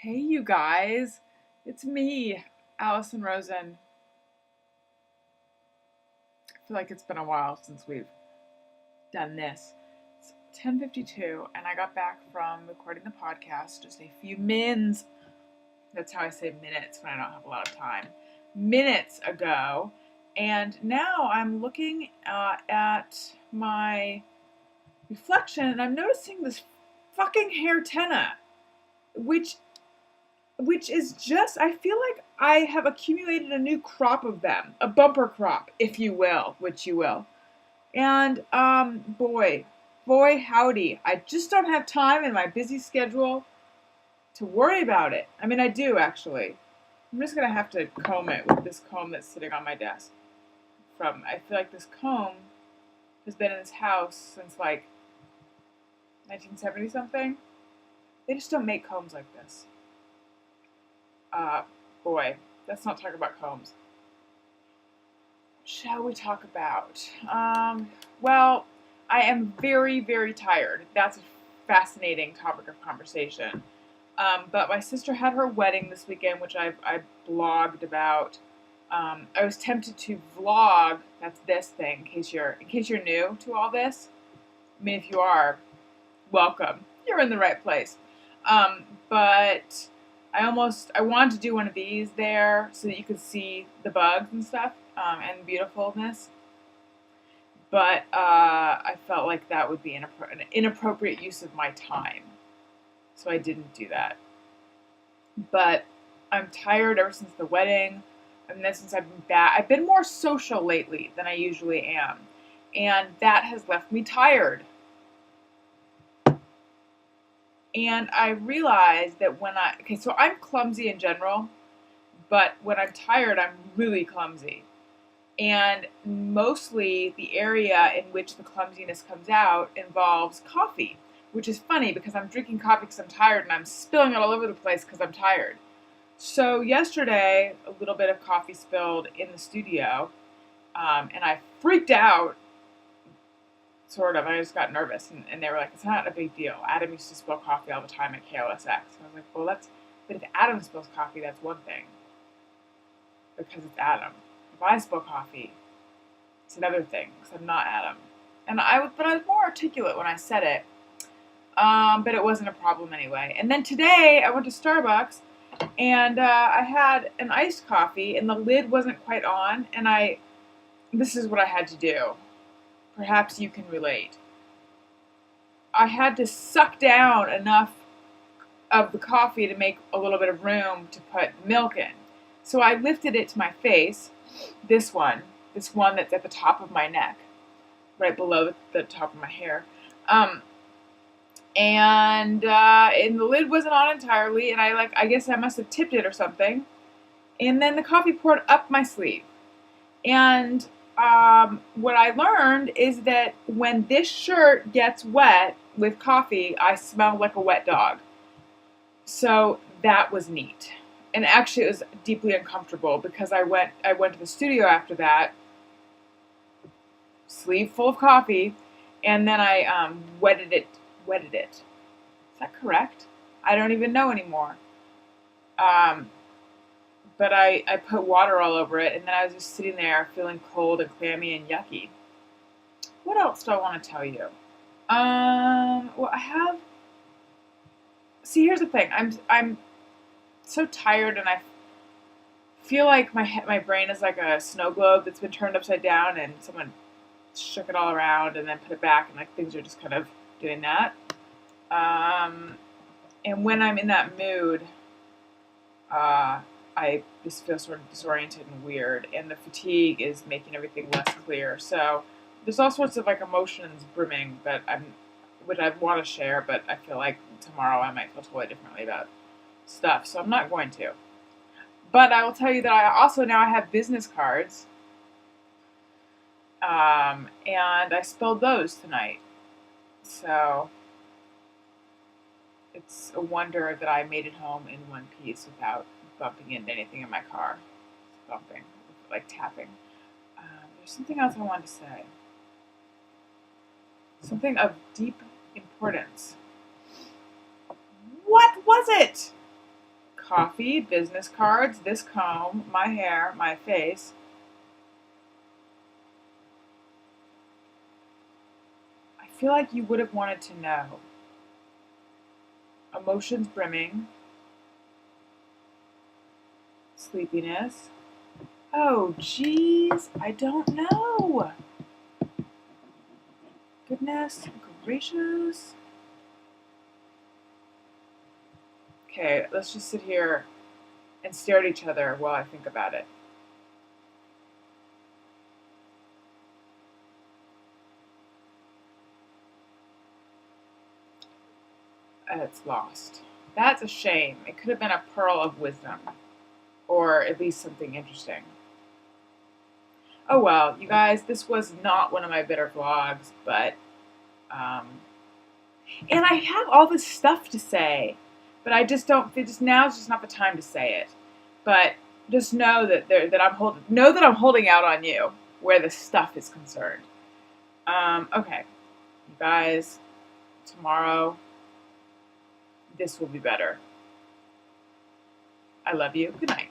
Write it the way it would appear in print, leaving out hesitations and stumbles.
Hey, you guys. It's me, Alison Rosen. I feel like it's been a while since we've done this. It's 10:52 and I got back from recording the podcast just a few minutes. That's how I say minutes when I don't have a lot of time. Minutes ago. And now I'm looking at my reflection and I'm noticing this fucking hair tenna, which is just, I feel like I have accumulated a new crop of them, a bumper crop, if you will, which you will. And boy howdy, I just don't have time in my busy schedule to worry about it. I mean, I do actually. I'm just gonna have to comb it with this comb that's sitting on my desk. I feel like this comb has been in this house since like 1970 something. They just don't make combs like this. Boy, let's not talk about combs. Shall we talk about? Well, I am very, very tired. That's a fascinating topic of conversation. But my sister had her wedding this weekend, which I blogged about. I was tempted to vlog. That's this thing. In case you're new to all this. I mean, if you are, welcome. You're in the right place. But I wanted to do one of these there so that you could see the bugs and stuff and the beautifulness. But I felt like that would be an inappropriate use of my time. So I didn't do that. But I'm tired ever since the wedding. And then since I've been back, I've been more social lately than I usually am. And that has left me tired. And I realized that so I'm clumsy in general, but when I'm tired, I'm really clumsy. And mostly the area in which the clumsiness comes out involves coffee, which is funny because I'm drinking coffee because I'm tired and I'm spilling it all over the place because I'm tired. So yesterday, a little bit of coffee spilled in the studio, and I freaked out. Sort of. I just got nervous, and they were like, "It's not a big deal. Adam used to spill coffee all the time at KLSX." And I was like, "Well, but if Adam spills coffee, that's one thing, because it's Adam. If I spill coffee, it's another thing, because I'm not Adam." But I was more articulate when I said it, but it wasn't a problem anyway. And then today, I went to Starbucks, and I had an iced coffee, and the lid wasn't quite on, and this is what I had to do. Perhaps you can relate. I had to suck down enough of the coffee to make a little bit of room to put milk in. So I lifted it to my face, this one that's at the top of my neck, right below the top of my hair. And the lid wasn't on entirely, and I guess I must have tipped it or something. And then the coffee poured up my sleeve. And what I learned is that when this shirt gets wet with coffee, I smell like a wet dog. So that was neat. And actually it was deeply uncomfortable because I went to the studio after that, sleeve full of coffee, and then I wetted it. Is that correct? I don't even know anymore. But I put water all over it, and then I was just sitting there feeling cold and clammy and yucky. What else do I want to tell you? Well, See, here's the thing. I'm so tired, and I feel like my brain is like a snow globe that's been turned upside down, and someone shook it all around and then put it back, and like things are just kind of doing that. And when I'm in that mood, I just feel sort of disoriented and weird, and the fatigue is making everything less clear. So there's all sorts of like emotions brimming, which I want to share, but I feel like tomorrow I might feel totally differently about stuff, so I'm not going to. But I will tell you that I also now have business cards, and I spilled those tonight. So it's a wonder that I made it home in one piece without bumping into anything in my car. Bumping, like tapping. There's something else I wanted to say. Something of deep importance. What was it? coffee, business cards, this comb, my hair, my face. I feel like you would have wanted to know. Emotions brimming. Sleepiness. Oh, geez, I don't know. Goodness gracious. Okay, let's just sit here and stare at each other while I think about it. It's lost. That's a shame. It could have been a pearl of wisdom, or at least something interesting. Oh well, you guys, this was not one of my better vlogs, but and I have all this stuff to say, but I just don't. Now is just not the time to say it. But just know that I'm holding out on you where the stuff is concerned. Okay, you guys, tomorrow this will be better. I love you. Good night.